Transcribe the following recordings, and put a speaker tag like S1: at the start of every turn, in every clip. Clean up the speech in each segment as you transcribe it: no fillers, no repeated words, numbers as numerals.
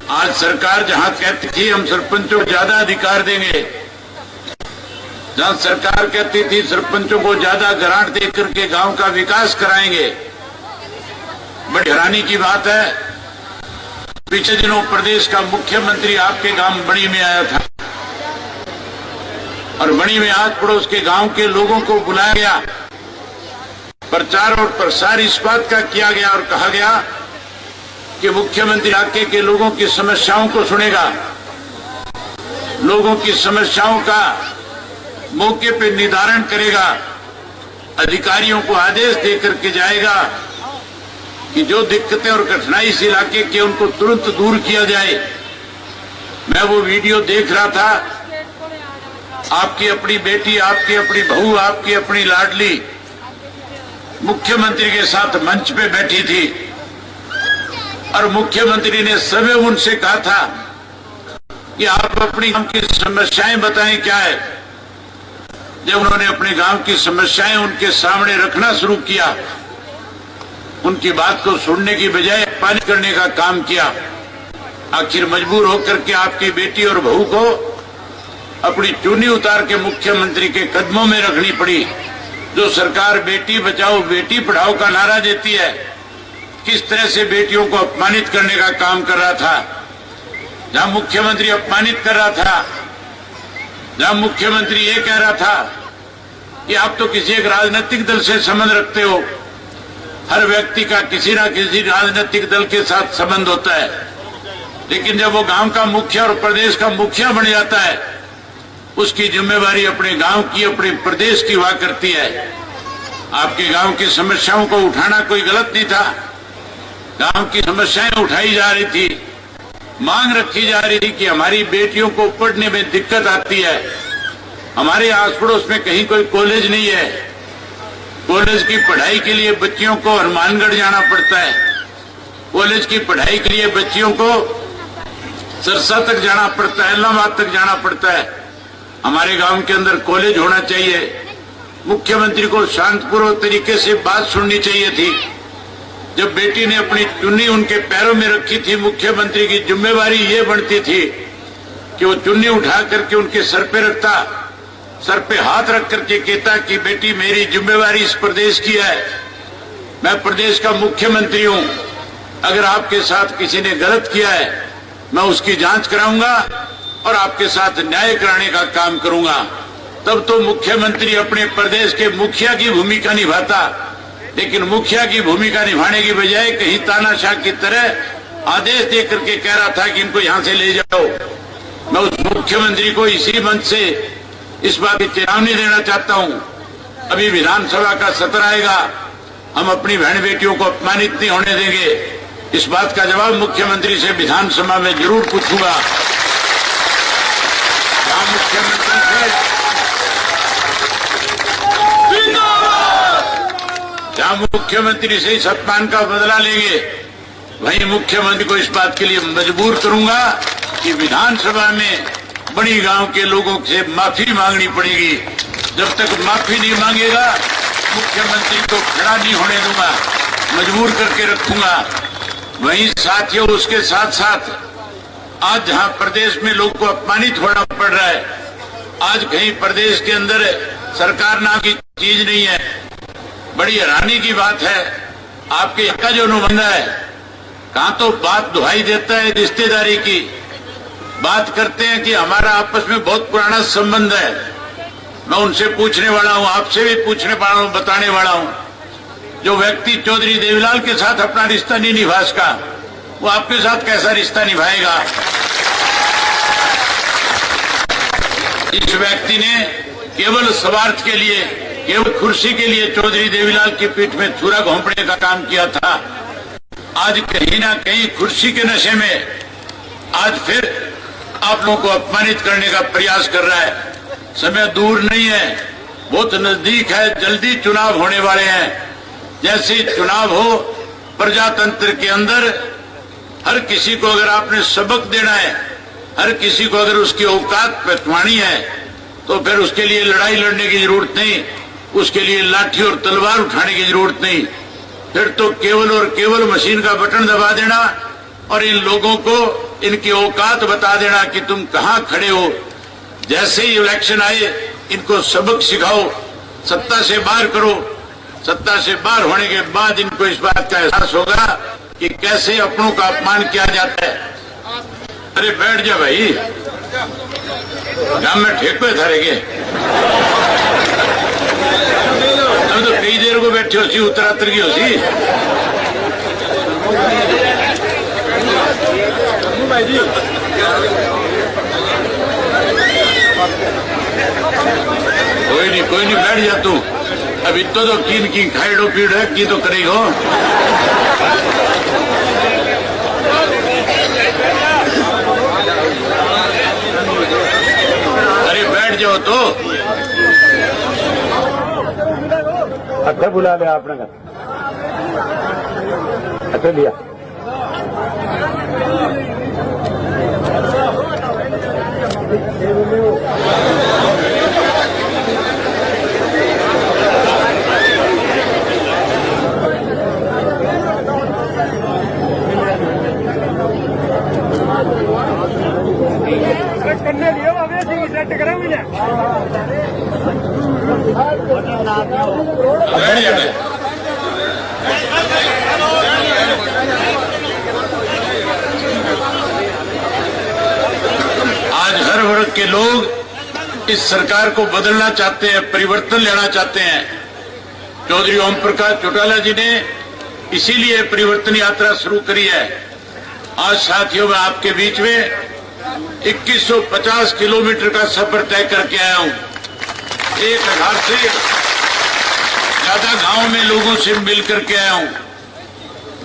S1: आज सरकार जहां कहती थी हम सरपंचों को ज्यादा अधिकार देंगे, जहां सरकार कहती थी सरपंचों को ज्यादा ग्रांट देकर के गांव का विकास कराएंगे, बड़ी हैरानी की बात है। पिछले दिनों प्रदेश का मुख्यमंत्री आपके गांव बणी में आया था और बणी में आस पड़ोस के गांव के लोगों को बुलाया गया, प्रचार और प्रसार इस बात का किया गया और कहा गया कि मुख्यमंत्री इलाके के लोगों की समस्याओं को सुनेगा, लोगों की समस्याओं का मौके पर निदान करेगा, अधिकारियों को आदेश देकर के जाएगा कि जो दिक्कतें और कठिनाई इस इलाके के उनको तुरंत दूर किया जाए। मैं वो वीडियो देख रहा था, आपकी अपनी बेटी, आपकी अपनी बहू, आपकी अपनी लाडली मुख्यमंत्री के साथ मंच पे बैठी थी और मुख्यमंत्री ने सभी उनसे कहा था कि आप अपनी गांव की समस्याएं बताएं क्या है। जब उन्होंने अपने गांव की समस्याएं उनके सामने रखना शुरू किया, उनकी बात को सुनने की बजाय अपमानित करने का काम किया, आखिर मजबूर होकर के आपकी बेटी और बहू को अपनी चुन्नी उतार के मुख्यमंत्री के कदमों में रखनी पड़ी। जो सरकार बेटी बचाओ बेटी पढ़ाओ का नारा देती है, किस तरह से बेटियों को अपमानित करने का काम कर रहा था। जहां मुख्यमंत्री अपमानित कर रहा था, जहां मुख्यमंत्री ये कह रहा था कि आप तो किसी एक राजनीतिक दल से संबंध रखते हो, हर व्यक्ति का किसी न किसी राजनीतिक दल के साथ संबंध होता है, लेकिन जब वो गांव का मुखिया और प्रदेश का मुखिया बन जाता है, उसकी जिम्मेवारी अपने गांव की, अपने प्रदेश की हुआ करती है। आपके गांव की समस्याओं को उठाना कोई गलत नहीं था, गांव की समस्याएं उठाई जा रही थी, मांग रखी जा रही थी कि हमारी बेटियों को पढ़ने में दिक्कत आती है, हमारे आस पड़ोस में कहीं कोई कॉलेज नहीं है, कॉलेज की पढ़ाई के लिए बच्चियों को हनुमानगढ़ जाना पड़ता है, कॉलेज की पढ़ाई के लिए बच्चियों को सरसा तक जाना पड़ता है, इलाहाबाद तक जाना पड़ता है। हमारे गांव के अंदर कॉलेज होना चाहिए। मुख्यमंत्री को शांतिपूर्वक तरीके से बात सुननी चाहिए थी। जब बेटी ने अपनी चुन्नी उनके पैरों में रखी थी, मुख्यमंत्री की जिम्मेवारी ये बनती थी कि वो चुन्नी उठा करके उनके सर पे रखता, सर पे हाथ रख करके कहता कि बेटी मेरी जिम्मेवारी इस प्रदेश की है, मैं प्रदेश का मुख्यमंत्री हूं, अगर आपके साथ किसी ने गलत किया है मैं उसकी जांच कराऊंगा और आपके साथ न्याय कराने का काम करूंगा। तब तो मुख्यमंत्री अपने प्रदेश के मुखिया की भूमिका निभाता, लेकिन मुखिया की भूमिका निभाने की बजाय कहीं तानाशाह की तरह आदेश देकर के कह रहा था कि इनको यहां से ले जाओ। मैं उस मुख्यमंत्री को इसी मंच से इस बात की चेतावनी देना चाहता हूं, अभी विधानसभा का सत्र आएगा, हम अपनी बहन बेटियों को अपमानित नहीं होने देंगे। इस बात का जवाब मुख्यमंत्री से विधानसभा में जरूर पूछूंगा। जहां मुख्यमंत्री से इस अपमान का बदला लेंगे, वहीं मुख्यमंत्री को इस बात के लिए मजबूर करूंगा कि विधानसभा में बड़ी गांव के लोगों से माफी मांगनी पड़ेगी। जब तक माफी नहीं मांगेगा मुख्यमंत्री को खड़ा नहीं होने दूंगा, मजबूर करके रखूंगा। वहीं साथियों, उसके साथ साथ आज जहां प्रदेश में लोगों को अपमानित होना पड़ रहा है, आज कहीं प्रदेश के अंदर सरकार नाम की चीज नहीं है। बड़ी हैरानी की बात है, आपके यहाँ का जो नुमाइंदा है, कहां तो बात दुहाई देता है रिश्तेदारी की, बात करते हैं कि हमारा आपस में बहुत पुराना संबंध है। मैं उनसे पूछने वाला हूं, आपसे भी पूछने वाला हूं, बताने वाला हूं, जो व्यक्ति चौधरी देवीलाल के साथ अपना रिश्ता नहीं निभा सका, वो आपके साथ कैसा रिश्ता निभाएगा। इस व्यक्ति ने केवल स्वार्थ के लिए, केवल कुर्सी के लिए चौधरी देवीलाल की पीठ में छुरा घोंपने का काम किया था। आज कहीं ना कहीं कुर्सी के नशे में आज फिर आप लोगों को अपमानित करने का प्रयास कर रहा है। समय दूर नहीं है, बहुत नजदीक है, जल्दी चुनाव होने वाले हैं। जैसे चुनाव हो, प्रजातंत्र के अंदर हर किसी को अगर आपने सबक देना है, हर किसी को अगर उसकी औकात पहचानी है, तो फिर उसके लिए लड़ाई लड़ने की जरूरत नहीं, उसके लिए लाठी और तलवार उठाने की जरूरत नहीं। फिर तो केवल और केवल मशीन का बटन दबा देना और इन लोगों को इनकी औकात बता देना कि तुम कहां खड़े हो। जैसे ही इलेक्शन आए इनको सबक सिखाओ, सत्ता से बाहर करो। सत्ता से बाहर होने के बाद इनको इस बात का एहसास होगा कि कैसे अपनों का अपमान किया जाता है। अरे बैठ जा भाई, गांव में ठेक पे धरेंगे। अब तो कई देर को बैठे हो सी, उत्तरातर की हो सी। कोई नहीं बैठ जा तू। अब इतो तो किन की खाइडो पीड़ है की तो करेगा। अरे बैठ जाओ तो।
S2: अच्छा बुला लिया आपने का। अच्छा लिया। करने लियो अबे सेट करेंगे ना।
S1: आज हर वर्ग के लोग इस सरकार को बदलना चाहते हैं, परिवर्तन लेना चाहते हैं। चौधरी ओम प्रकाश चौटाला जी ने इसीलिए परिवर्तन यात्रा शुरू करी है। आज साथियों मैं आपके बीच में 2150 किलोमीटर का सफर तय करके आया हूं। 1000 से ज्यादा गांव में लोगों से मिल करके आया हूं।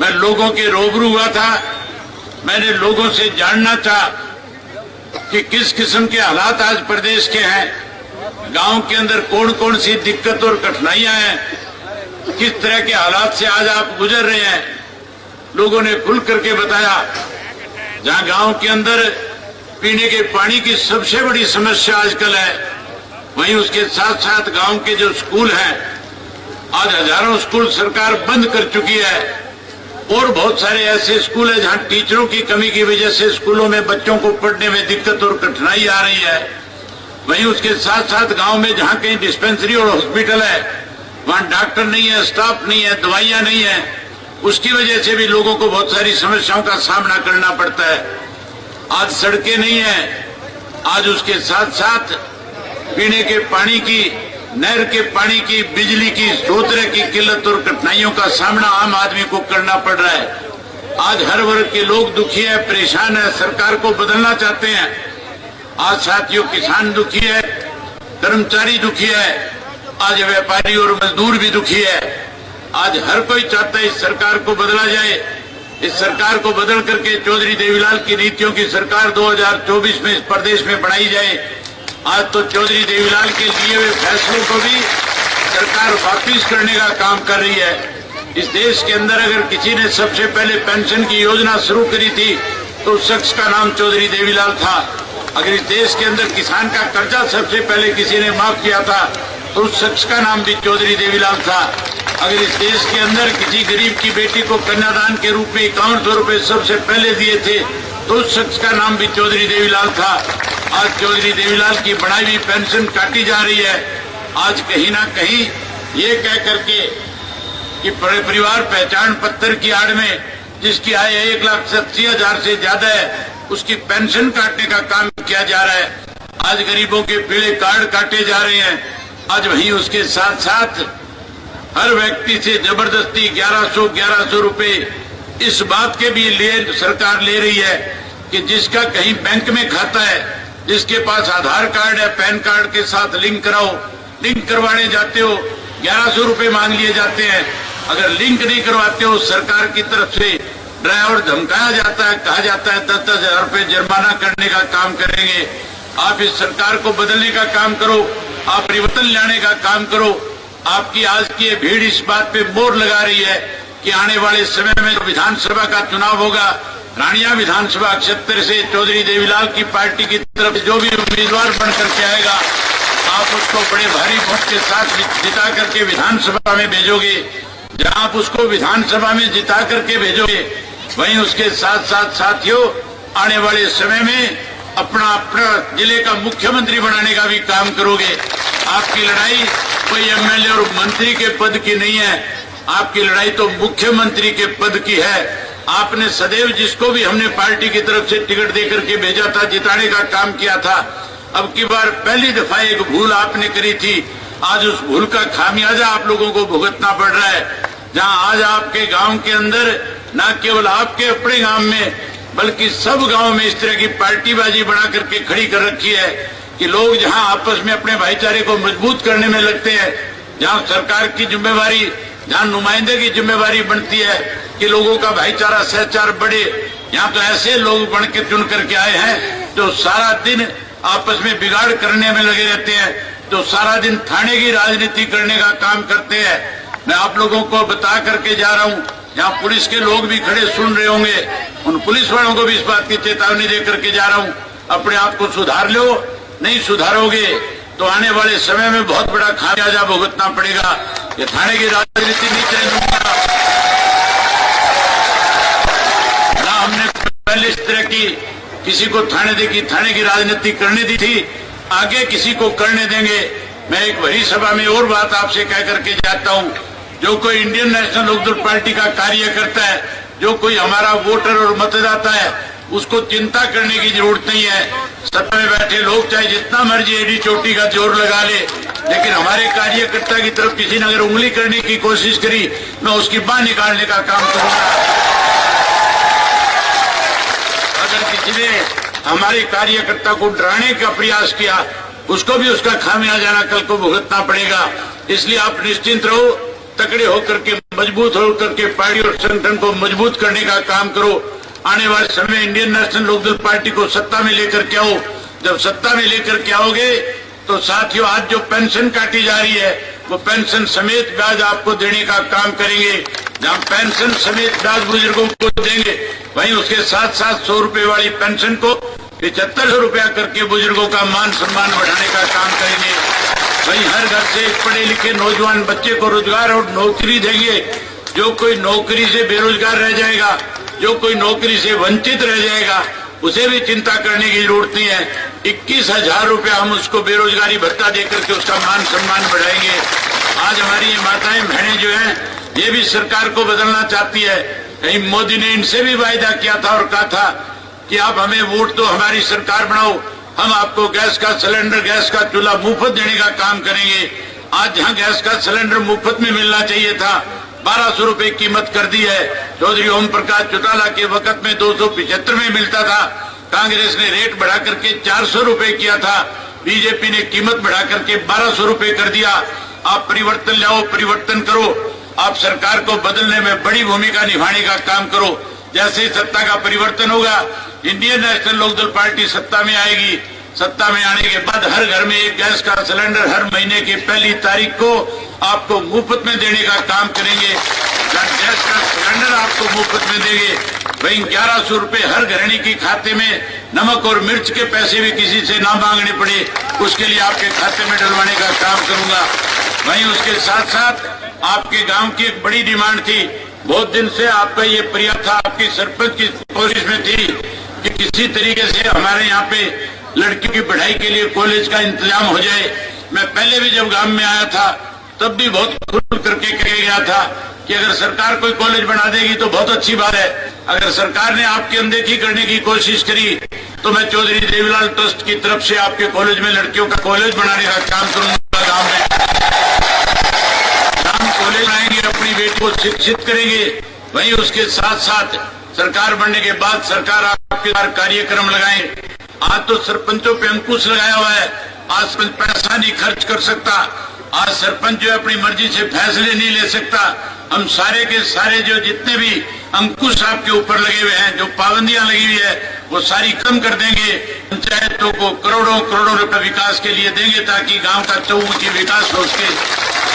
S1: मैं लोगों के रूबरू हुआ था। मैंने लोगों से जानना चाहा कि किस किस्म के हालात आज प्रदेश के हैं, गांव के अंदर कौन कौन सी दिक्कत और कठिनाइयां हैं, किस तरह के हालात से आज आप गुजर रहे हैं। लोगों ने खुल करके बताया। जहां गांव के अंदर पीने के पानी की सबसे बड़ी समस्या आजकल है, वहीं उसके साथ साथ गांव के जो स्कूल हैं, आज हजारों स्कूल सरकार बंद कर चुकी है और बहुत सारे ऐसे स्कूल हैं जहां टीचरों की कमी की वजह से स्कूलों में बच्चों को पढ़ने में दिक्कत और कठिनाई आ रही है। वहीं उसके साथ साथ गांव में जहां कहीं डिस्पेंसरी और हॉस्पिटल है वहां डॉक्टर नहीं है, स्टाफ नहीं है, दवाइयां नहीं है। उसकी वजह से भी लोगों को बहुत सारी समस्याओं का सामना करना पड़ता है। आज सड़कें नहीं है, आज उसके साथ साथ पीने के पानी की, नहर के पानी की, बिजली की, स्रोत की किल्लत और कठिनाइयों का सामना आम आदमी को करना पड़ रहा है। आज हर वर्ग के लोग दुखी है, परेशान है, सरकार को बदलना चाहते हैं। आज साथियों किसान दुखी है, कर्मचारी दुखी है, आज व्यापारी और मजदूर भी दुखी है। आज हर कोई चाहता है इस सरकार को बदला जाए। इस सरकार को बदल करके चौधरी देवीलाल की नीतियों की सरकार 2024 में इस प्रदेश में बनाई जाए। आज तो चौधरी देवीलाल के लिए हुए फैसलों को भी सरकार वापिस करने का काम कर रही है। इस देश के अंदर अगर किसी ने सबसे पहले पेंशन की योजना शुरू करी थी तो उस शख्स का नाम चौधरी देवीलाल था। अगर इस देश के अंदर किसान का कर्जा सबसे पहले किसी ने माफ किया था तो उस शख्स का नाम भी चौधरी देवीलाल था। अगर इस देश के अंदर किसी गरीब की बेटी को कन्यादान के रूप में 5100 रुपए सबसे पहले दिए थे तो उस शख्स का नाम भी चौधरी देवीलाल था। आज चौधरी देवीलाल की बढ़ाई हुई पेंशन काटी जा रही है। आज कहीं ना कहीं ये कह करके कि परिवार पहचान पत्र की आड़ में जिसकी आय 1,80,000 से ज्यादा है उसकी पेंशन काटने का काम किया जा रहा है। आज गरीबों के पीले कार्ड काटे जा रहे हैं। आज वहीं उसके साथ साथ हर व्यक्ति से जबरदस्ती 1100 रुपए इस बात के भी लिए सरकार ले रही है कि जिसका कहीं बैंक में खाता है, जिसके पास आधार कार्ड है, पैन कार्ड के साथ लिंक कराओ। लिंक करवाने जाते हो 1100 रुपए मांग लिए जाते हैं। अगर लिंक नहीं करवाते हो सरकार की तरफ से ड्राइवर धमकाया जाता है, कहा जाता है 10,000 रुपए जुर्माना करने का काम करेंगे। आप इस सरकार को बदलने का काम करो, आप परिवर्तन लाने का काम करो। आपकी आज की ये भीड़ इस बात पे मोहर लगा रही है कि आने वाले समय में विधानसभा का चुनाव होगा, रानिया विधानसभा क्षेत्र से चौधरी देवीलाल की पार्टी की तरफ जो भी उम्मीदवार बन करके आएगा आप उसको बड़े भारी वोट के साथ जिता करके विधानसभा में भेजोगे। जहां आप उसको विधानसभा में जिता करके भेजोगे वहीं उसके साथ साथ साथियों आने वाले समय में अपना जिले का मुख्यमंत्री बनाने का भी काम करोगे। आपकी लड़ाई कोई एमएलए और मंत्री के पद की नहीं है, आपकी लड़ाई तो मुख्यमंत्री के पद की है। आपने सदैव जिसको भी हमने पार्टी की तरफ से टिकट देकर के भेजा था, जिताने का काम किया था। अब की बार पहली दफा एक भूल आपने करी थी, आज उस भूल का खामियाजा आप लोगों को भुगतना पड़ रहा है। जहां आज आपके गांव के अंदर, न केवल आपके अपने गांव में बल्कि सब गांव में इस तरह की पार्टीबाजी बना करके खड़ी कर रखी है कि लोग जहां आपस में अपने भाईचारे को मजबूत करने में लगते हैं, जहां सरकार की जिम्मेवारी, जहां नुमाइंदे की जिम्मेवारी बनती है कि लोगों का भाईचारा सहचार बढ़े, यहाँ तो ऐसे लोग बन के चुन करके आए हैं जो सारा दिन आपस में बिगाड़ करने में लगे रहते हैं, जो सारा दिन थाने की राजनीति करने का काम करते हैं। मैं आप लोगों को बता करके जा रहा हूँ, यहाँ पुलिस के लोग भी खड़े सुन रहे होंगे, उन पुलिस वालों को भी इस बात की चेतावनी दे करके जा रहा हूँ, अपने आप को सुधार लो। नहीं सुधारोगे तो आने वाले समय में बहुत बड़ा खामियाजा भुगतना पड़ेगा। ये थाने की राजनीति नहीं चलेगा। ना हमने पहले इस तरह की किसी को थाने की राजनीति करने दी थी, आगे किसी को करने देंगे। मैं एक बड़ी सभा में और बात आपसे कह करके जाता हूँ, जो कोई इंडियन नेशनल लोकदल पार्टी का कार्य करता है, जो कोई हमारा वोटर और मतदाता है, उसको चिंता करने की जरूरत नहीं है। सत्ता में बैठे लोग चाहे जितना मर्जी एडी चोटी का जोर लगा ले, लेकिन हमारे कार्यकर्ता की तरफ किसी ने अगर उंगली करने की कोशिश करी, मैं उसकी बाह निकालने का काम करूंगा। अगर किसी ने हमारे कार्यकर्ता को डराने का प्रयास किया, उसको भी उसका खामियाजा कल को भुगतना पड़ेगा। इसलिए आप निश्चिंत रहो, तकड़े होकर के, मजबूत होकर के पार्टी और संगठन को मजबूत करने का काम करो। आने वाले समय में इंडियन नेशनल लोकदल पार्टी को सत्ता में लेकर के आओ। जब सत्ता में लेकर के आओगे तो साथियों, आज जो पेंशन काटी जा रही है, वो पेंशन समेत ब्याज आपको देने का काम करेंगे। जहां पेंशन समेत ब्याज बुजुर्गों को देंगे, वहीं उसके साथ साथ 100 रुपए वाली पेंशन को 7500 रुपया करके बुजुर्गों का मान सम्मान बढ़ाने का काम करेंगे। वहीं हर घर से एक पढ़े लिखे नौजवान बच्चे को रोजगार और नौकरी देंगे। जो कोई नौकरी से बेरोजगार रह जाएगा, जो कोई नौकरी से वंचित रह जाएगा, उसे भी चिंता करने की जरूरत नहीं है। 21,000 रुपया हम उसको बेरोजगारी भत्ता देकर के उसका मान सम्मान बढ़ाएंगे। आज हमारी ये माताएं बहनें जो हैं, ये भी सरकार को बदलना चाहती है। कहीं मोदी ने इनसे भी वायदा किया था और कहा था कि आप हमें वोट दो, हमारी सरकार बनाओ, हम आपको गैस का सिलेंडर, गैस का चूल्हा मुफ्त देने का काम करेंगे। आज जहां गैस का सिलेंडर मुफ्त में मिलना चाहिए था, 1200 रुपए कीमत कर दी है। चौधरी ओम प्रकाश चौटाला के वक्त में 275 में मिलता था, कांग्रेस ने रेट बढ़ा करके 400 रुपए किया था, बीजेपी ने कीमत बढ़ा करके 1200 रुपए कर दिया। आप परिवर्तन लाओ, परिवर्तन करो, आप सरकार को बदलने में बड़ी भूमिका निभाने का काम करो। जैसे सत्ता का परिवर्तन होगा, इंडियन नेशनल लोकदल पार्टी सत्ता में आएगी। सत्ता में आने के बाद हर घर में एक गैस का सिलेंडर हर महीने की पहली तारीख को आपको मुफ्त में देने का काम करेंगे। गैस का सिलेंडर आपको मुफ्त में देंगे। वहीं 1100 रुपए हर गृहिणी के खाते में, नमक और मिर्च के पैसे भी किसी से ना मांगने पड़े, उसके लिए आपके खाते में डलवाने का काम करूंगा। वहीं उसके साथ साथ आपके गांव की एक बड़ी डिमांड थी, बहुत दिन से आपका ये प्रयास था, आपकी सरपंच की कोशिश में थी कि किसी तरीके से हमारे यहाँ पे लड़कियों की पढ़ाई के लिए कॉलेज का इंतजाम हो जाए। मैं पहले भी जब गांव में आया था, तब भी बहुत खुल करके कह गया था कि अगर सरकार कोई कॉलेज बना देगी तो बहुत अच्छी बात है। अगर सरकार ने आपकी अनदेखी करने की कोशिश करी तो मैं चौधरी देवीलाल ट्रस्ट की तरफ से आपके कॉलेज में लड़कियों का कॉलेज बनाने का काम करूंगा। गाँव में कॉलेज बनाएंगे, अपनी बेटी को शिक्षित करेंगे। वहीं उसके साथ साथ सरकार बनने के बाद सरकार आपके कार्यक्रम लगाए। आज तो सरपंचों पे अंकुश लगाया हुआ है, आज पैसा नहीं खर्च कर सकता, आज सरपंच जो अपनी मर्जी से फैसले नहीं ले सकता। हम सारे के सारे जो जितने भी अंकुश आपके ऊपर लगे हुए हैं, जो पाबंदियां लगी हुई है, वो सारी कम कर देंगे। पंचायतों को करोड़ों करोड़ों रुपए विकास के लिए देंगे ताकि गांव का चहुमुखी विकास हो सके।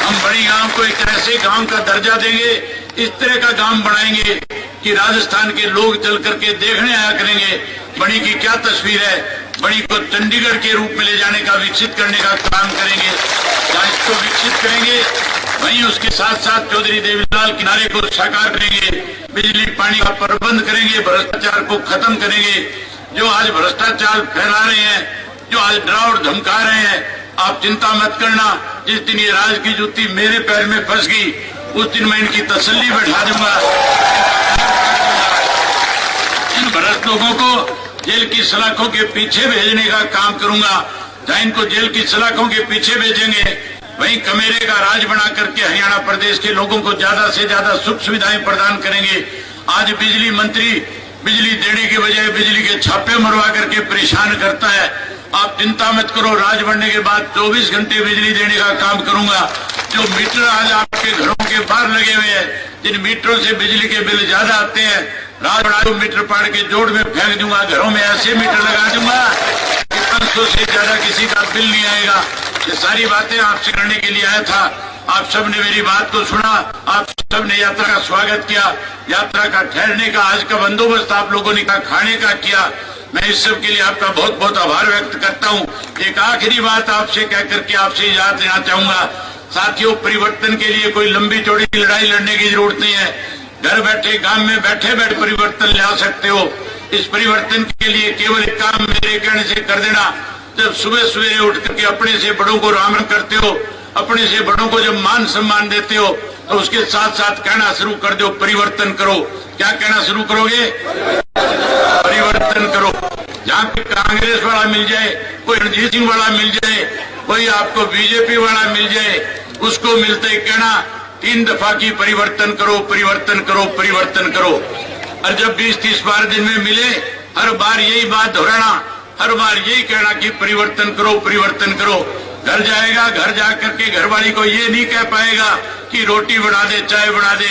S1: हम बड़ी गांव को एक ऐसे गांव का दर्जा देंगे, इस तरह का गांव बनाएंगे कि राजस्थान के लोग चल करके देखने आया करेंगे बड़ी की क्या तस्वीर है। बड़ी को चंडीगढ़ के रूप में ले जाने का, विकसित करने का काम करेंगे। जहाँ इसको विकसित करेंगे, वहीं उसके साथ साथ चौधरी देवीलाल किनारे को साकार करेंगे। बिजली पानी का प्रबंध करेंगे, भ्रष्टाचार को खत्म करेंगे। जो आज भ्रष्टाचार फैला रहे हैं, जो आज डरा और धमका रहे हैं, आप चिंता मत करना। जिस दिन ये राज की जूती मेरे पैर में फंस गई, उस दिन मैं इनकी तसल्ली बैठा दूंगा। इन भ्रष्ट लोगों को जेल की सलाखों के पीछे भेजने का काम करूंगा। जहां इनको जेल की सलाखों के पीछे भेजेंगे, वहीं कमेरे का राज बना करके हरियाणा प्रदेश के लोगों को ज्यादा से ज्यादा सुख सुविधाएं प्रदान करेंगे। आज बिजली मंत्री बिजली देने के बजाय बिजली के छापे मरवा करके परेशान करता है। आप चिंता मत करो, राज बनने के बाद 24 घंटे बिजली देने का काम करूंगा। जो मीटर आज आपके घरों के बाहर लगे हुए हैं, जिन मीटरों से बिजली के बिल ज्यादा आते हैं, राज बना मीटर पाड़ के जोड़ में फेंक दूंगा। घरों में ऐसे मीटर लगा दूंगा कि 500 से ज्यादा किसी का बिल नहीं आएगा। ये सारी बातें आपसे करने के लिए आया था। आप सब ने मेरी बात को सुना, आप सब ने यात्रा का स्वागत किया। यात्रा का ठहरने का आज का बंदोबस्त आप लोगों ने खाने का किया। मैं इस सब के लिए आपका बहुत बहुत आभार व्यक्त करता हूं। एक आखिरी बात आपसे कह करके आपसे इजाजत लेना चाहूंगा। साथियों, परिवर्तन के लिए कोई लंबी चौड़ी लड़ाई लड़ने की जरूरत नहीं है। घर बैठे गांव में बैठे बैठे परिवर्तन ला सकते हो। इस परिवर्तन के लिए केवल एक काम मेरे कहने से कर देना। जब सुबह सवेरे उठ करके अपने से बड़ों को राम राम करते हो, अपने से बड़ों को जब मान सम्मान देते हो, तो उसके साथ साथ कहना शुरू कर दो, परिवर्तन करो। क्या कहना शुरू करोगे? परिवर्तन करो। जहां पे कांग्रेस वाला मिल जाए, कोई रणजीत सिंह वाला मिल जाए, कोई आपको बीजेपी वाला मिल जाए, उसको मिलते ही कहना 3 दफा की परिवर्तन करो, परिवर्तन करो, परिवर्तन करो। और जब 20-30 बार दिन में मिले, हर बार यही बात दोहराना, हर बार यही कहना कि परिवर्तन करो, परिवर्तन करो। घर जाएगा, घर जा करके घरवाली को ये नहीं कह पाएगा कि रोटी बना दे, चाय बना दे,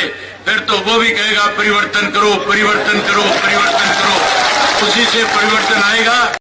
S1: फिर तो वो भी कहेगा परिवर्तन करो, परिवर्तन करो, परिवर्तन करो। उसी से परिवर्तन आएगा।